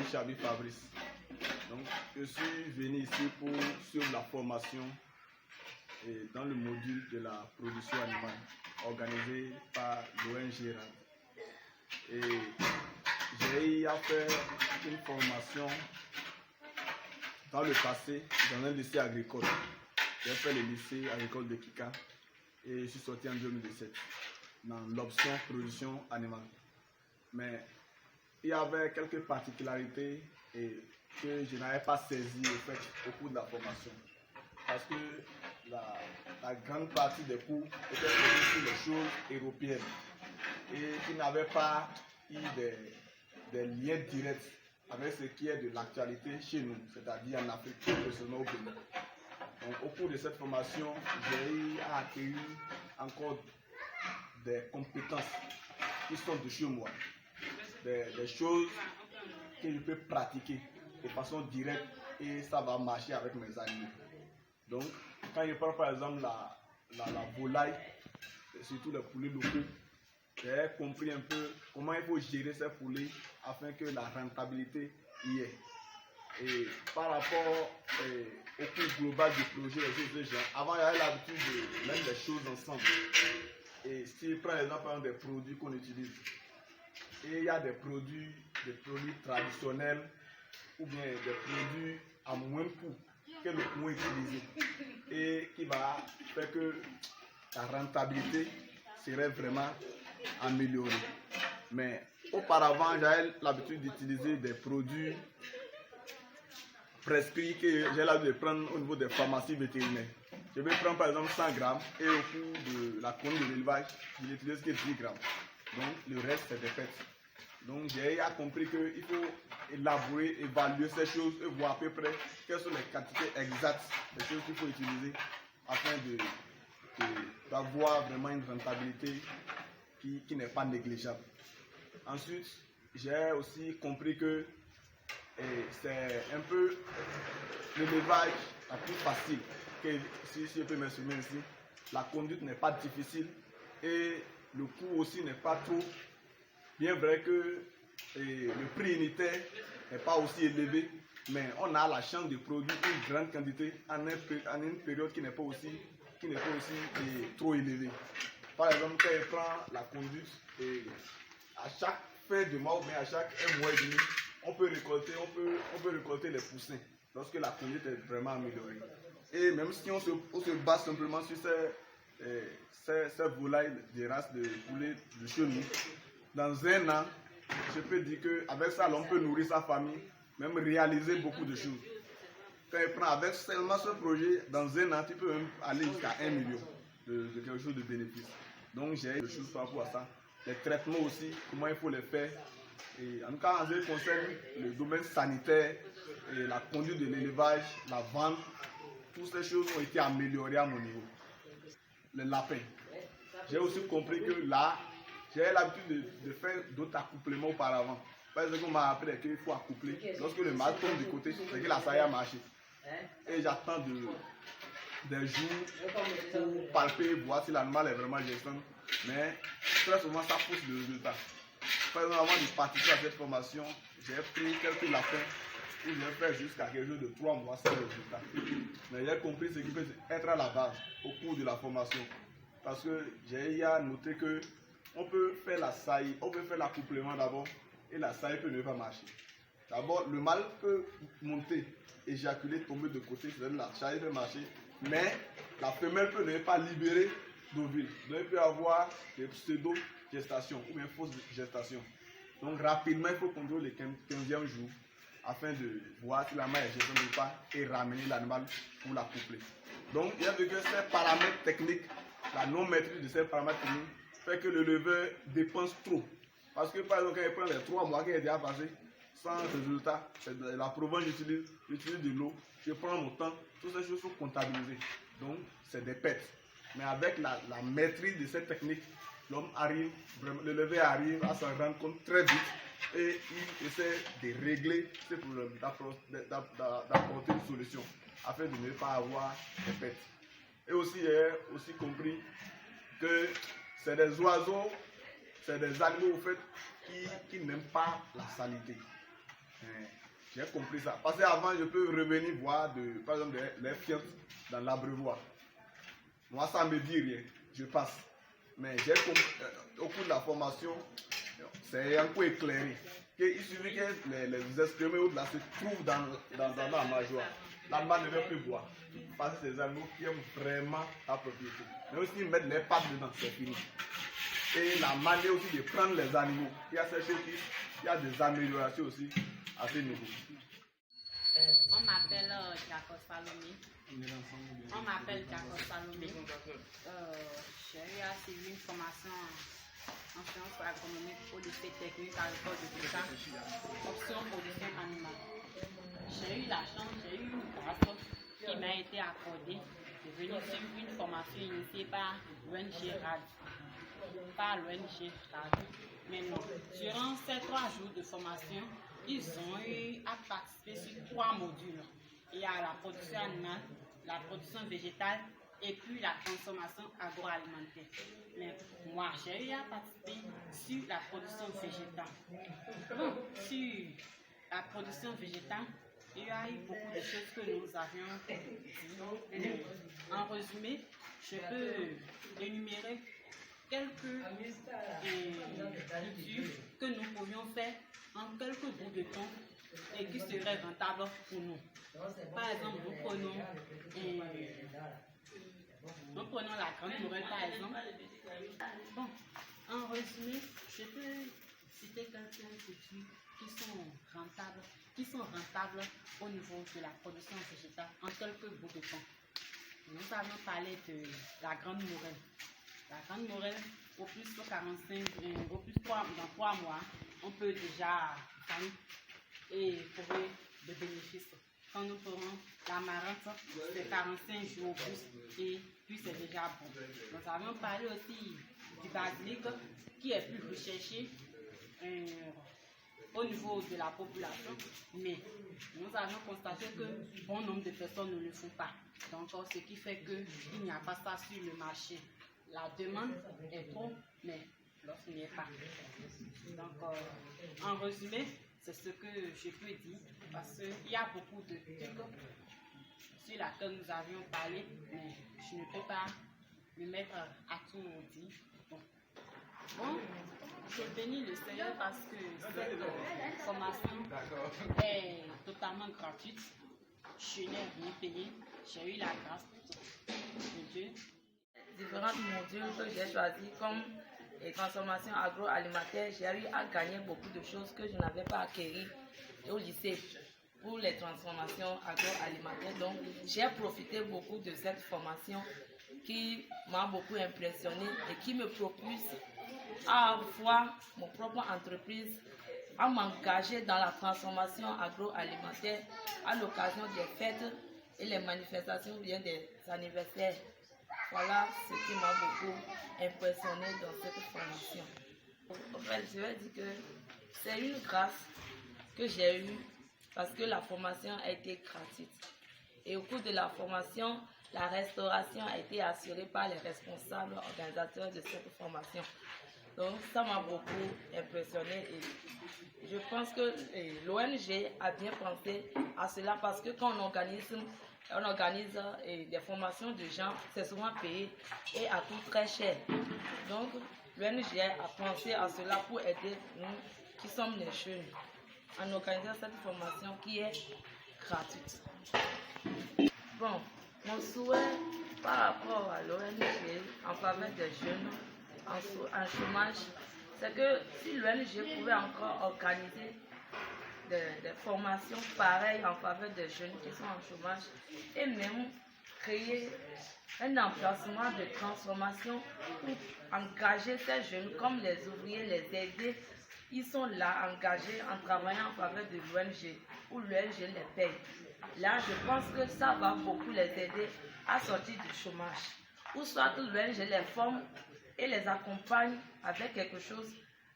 Chabi Fabrice. Donc, je suis venu ici pour suivre la formation dans le module de la production animale organisé par l'ONG RAD. Et j'ai eu à faire une formation dans le passé dans un lycée agricole. J'ai fait le lycée agricole de Kika et je suis sorti en 2017 dans l'option production animale. Mais il y avait quelques particularités que je n'avais pas saisies au cours de la formation. Parce que la grande partie des cours étaient posés sur les choses européennes et qui n'avaient pas eu des liens directs avec ce qui est de l'actualité chez nous, c'est-à-dire en Afrique, professionnellement au Bénin. Donc, au cours de cette formation, j'ai eu à acquérir encore des compétences qui sont de chez moi, des choses que je peux pratiquer de façon directe et ça va marcher avec mes animaux. Donc, quand je prends par exemple la volaille, surtout les poulets locaux, j'ai compris un peu comment il faut gérer ces poulets afin que la rentabilité y est. Et par rapport au coût global du projet, avant j'avais l'habitude de mettre les choses ensemble. Et si je prends l'exemple des produits qu'on utilise, et il y a des produits traditionnels ou bien des produits à moins coût que le moins utilisé et qui va faire que la rentabilité serait vraiment améliorée. Mais auparavant, j'avais l'habitude d'utiliser des produits prescrits que j'ai l'habitude de prendre au niveau des pharmacies vétérinaires. Je vais prendre par exemple 100 grammes et au cours de la conduite de l'élevage, je n'utilise que 10 grammes. Donc le reste c'est des pets. Donc j'ai compris qu'il faut élaborer, évaluer ces choses et voir à peu près quelles sont les quantités exactes des choses qu'il faut utiliser afin d'avoir vraiment une rentabilité qui n'est pas négligeable. Ensuite, j'ai aussi compris que c'est un peu l'élevage la plus facile, que, si je peux m'exprimer ici, la conduite n'est pas difficile et le coût aussi n'est pas trop. Bien vrai que le prix unitaire n'est pas aussi élevé, mais on a la chance de produire une grande quantité en une période qui n'est pas aussi trop élevée. Par exemple, quand on prend la conduite, à chaque fin de mois ou bien à chaque un mois et demi, on peut récolter les poussins lorsque la conduite est vraiment améliorée. Et même si on se base simplement sur ces volailles des races de poulets de chez nous, dans un an, je peux dire qu'avec ça, on peut nourrir sa famille, même réaliser beaucoup de choses. Quand on prend avec seulement ce projet, dans un an, tu peux même aller jusqu'à 1 million de quelque chose de bénéfice. Donc j'ai des choses par rapport à ça. Les traitements aussi, comment il faut les faire. Et en tout cas, en ce qui concerne le domaine sanitaire, et la conduite de l'élevage, la vente, toutes ces choses ont été améliorées à mon niveau. Les lapins. J'ai aussi compris que là, j'ai l'habitude de faire d'autres accouplements auparavant. Parce qu'on m'a appris qu'il faut accoupler. Lorsque le mâle tombe du côté, c'est que la saille a marché. Et j'attends des jours pour palper, voir si l'animal est vraiment gestion. Mais très souvent, ça pousse le résultat. Par exemple, avant de participer à cette formation, j'ai pris quelques lapins où j'ai fait jusqu'à quelque chose de 3 mois sans résultat. Mais j'ai compris ce qui peut être à la base au cours de la formation. Parce que j'ai noté que on peut faire la saillie, on peut faire l'accouplement d'abord et la saillie peut ne pas marcher. D'abord, le mâle peut monter, éjaculer, tomber de côté, c'est-à-dire la saillie peut marcher, mais la femelle peut ne pas libérer d'ovule. Donc, il peut y avoir des pseudo-gestations ou bien fausses gestations. Donc, rapidement, il faut contrôler le 15e jour afin de voir si la mère est gestée ou pas et ramener l'animal pour l'accoupler. Donc, il y a que ces paramètres techniques, la non-maîtrise de ces paramètres techniques, fait que le leveur dépense trop. Parce que par exemple, quand il prend les 3 mois qui est déjà passé sans résultat, c'est de la provence, j'utilise de l'eau, je prends mon temps, toutes ces choses sont comptabilisées. Donc, c'est des pertes. Mais avec la maîtrise de cette technique, l'homme arrive, le leveur arrive à s'en rendre compte très vite et il essaie de régler ces problèmes, d'apporter une solution afin de ne pas avoir des pertes. Et aussi, j'ai compris que c'est des oiseaux, c'est des animaux au fait qui n'aiment pas la saleté. J'ai compris ça. Parce qu'avant, je peux revenir voir, par exemple, les fientes dans l'abreuvoir. Moi, ça ne me dit rien. Je passe. Mais j'ai compris, au cours de la formation, c'est un peu éclairé. Il suffit que les excréments là se trouvent dans la mangeoire. L'animal ne veut plus boire. Parce que c'est des animaux qui aiment vraiment la propriété. Mais aussi mettre les pattes dedans, c'est fini. Et la manière aussi de prendre les animaux. Il y a ces choses il y a des améliorations aussi à ce niveau. On m'appelle Jacob Salomé. On m'appelle Jacob Salomé. J'ai eu à suivre une formation en sciences agronomiques au lycée technique agricole de Boucha, option production animale. J'ai eu la chance, j'ai eu une grâce qui m'a été accordée de venir suivre une formation initiée par l'ONG RAD. Par l'ONG RAD. Mais non, durant ces 3 jours de formation, ils ont eu à participer sur 3 modules. Il y a la production animale, la production végétale et puis la transformation agroalimentaire. Mais moi, j'ai eu à participer sur la production végétale. Bon, sur la production végétale, il y a eu beaucoup de choses que nous avions dit. En résumé, je peux énumérer quelques cultures que nous pouvions faire en quelques bouts de temps et qui seraient rentables pour nous. Par exemple, nous prenons la grande morelle par exemple. Bon, en résumé, je peux citer quelques cultures qui sont rentables au niveau de la production végétale en quelques bouts de temps. Nous allons parler de la grande morelle. La grande morelle, au plus 3 mois, on peut déjà vendre et trouver des bénéfices. Quand nous prenons la marante, c'est 45 jours au plus et puis c'est déjà bon. Nous avons parlé aussi du basilic qui est plus recherché au niveau de la population, mais nous avons constaté que bon nombre de personnes ne le font pas. Donc, ce qui fait qu'il n'y a pas ça sur le marché. La demande est trop, mais l'offre n'y est pas. Donc, en résumé, c'est ce que je peux dire, parce qu'il y a beaucoup de trucs sur lesquels nous avions parlé, mais je ne peux pas me mettre à tout dire. Bon, je bénis le Seigneur parce que cette formation est totalement gratuite. Je n'ai rien payé. J'ai eu la grâce de Dieu. Différents modules que j'ai choisis comme les transformations agroalimentaires, j'ai eu à gagner beaucoup de choses que je n'avais pas acquises au lycée pour les transformations agroalimentaires. Donc, j'ai profité beaucoup de cette formation qui m'a beaucoup impressionné et qui me propulse à avoir mon propre entreprise, à m'engager dans la transformation agroalimentaire à l'occasion des fêtes et les manifestations ou bien des anniversaires. Voilà ce qui m'a beaucoup impressionné dans cette formation. En fait, je vais dire que c'est une grâce que j'ai eue parce que la formation a été gratuite. Et au cours de la formation, la restauration a été assurée par les responsables organisateurs de cette formation. Donc ça m'a beaucoup impressionné et je pense que l'ONG a bien pensé à cela parce que quand on organise des formations de gens, c'est souvent payé et à coût très cher. Donc l'ONG a pensé à cela pour aider nous qui sommes les jeunes en organisant cette formation qui est gratuite. Bon, mon souhait par rapport à l'ONG en faveur des jeunes en chômage, c'est que si l'ONG pouvait encore organiser des formations pareilles en faveur des jeunes qui sont en chômage et même créer un emplacement de transformation pour engager ces jeunes comme les ouvriers, les aider. Ils sont là engagés en travaillant en faveur de l'ONG où l'ONG les paye. Là, je pense que ça va beaucoup les aider à sortir du chômage. Ou soit l'ONG les forme et les accompagne avec quelque chose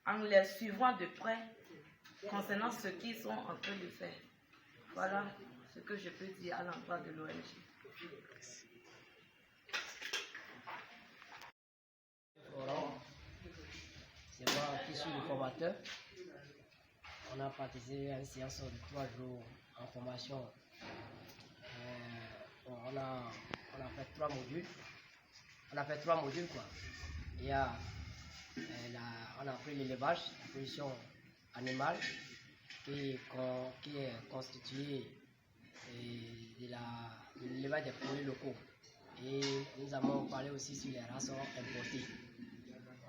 en les suivant de près concernant ce qu'ils sont en train de faire. Voilà ce que je peux dire à l'endroit de l'ONG. C'est moi qui suis le formateur. on a participé à une séance de 3 jours en formation. On a fait 3 modules. On a fait 3 modules quoi. On a appris l'élevage, la production animale, qui est constituée de l'élevage des produits locaux. Et nous avons parlé aussi sur les races importées.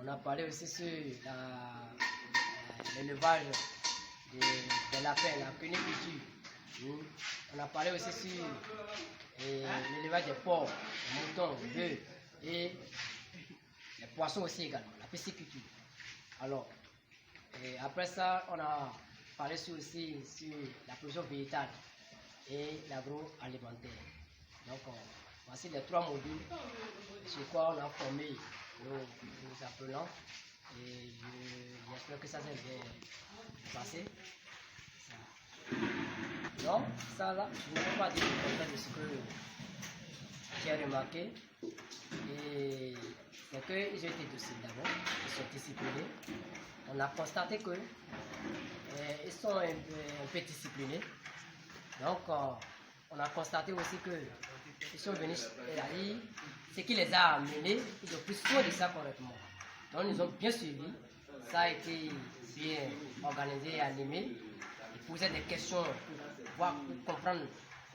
On a parlé aussi sur l'élevage des lapins, la cuniculture. On a parlé aussi sur l'élevage des porcs, des moutons, des bœufs et les poissons aussi également, la pisciculture. Alors, après ça, on a parlé aussi sur la production végétale et l'agroalimentaire. Donc, voici les 3 modules sur quoi on a formé nos appelants. Et j'espère que ça s'est bien passé. Non, ça là, je ne peux pas dire le contraire de ce que j'ai remarqué. Et c'est qu'ils ont été dociles d'abord, ils sont disciplinés. On a constaté qu'ils sont un peu disciplinés. Donc, on a constaté aussi qu'ils sont venus, ce qui les a amenés, ils ont pris soin de ça correctement. Donc, ils ont bien suivi. Ça a été bien organisé et animé. Ils posaient des questions pour comprendre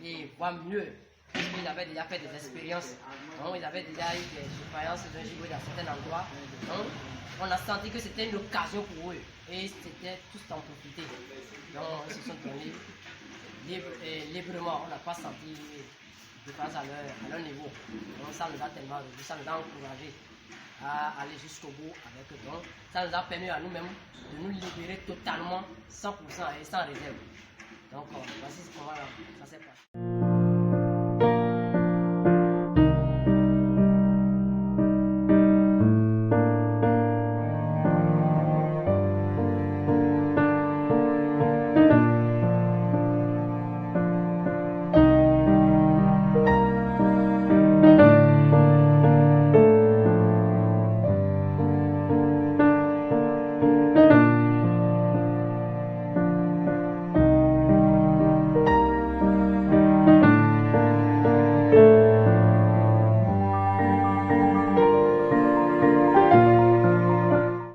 et voir mieux. Ils avaient déjà fait des expériences. Donc, ils avaient déjà eu des expériences d'un jouer dans certains endroits. Donc, on a senti que c'était une occasion pour eux. Et c'était tous en profiter. Donc, ils se sont donnés librement. On n'a pas senti de différence à leur niveau. Donc, ça nous a tellement réjoui, ça nous a encouragé à aller jusqu'au bout avec eux. Donc, ça nous a permis à nous-mêmes de nous libérer totalement, 100% et sans réserve. Donc, voici comment ça s'est passé.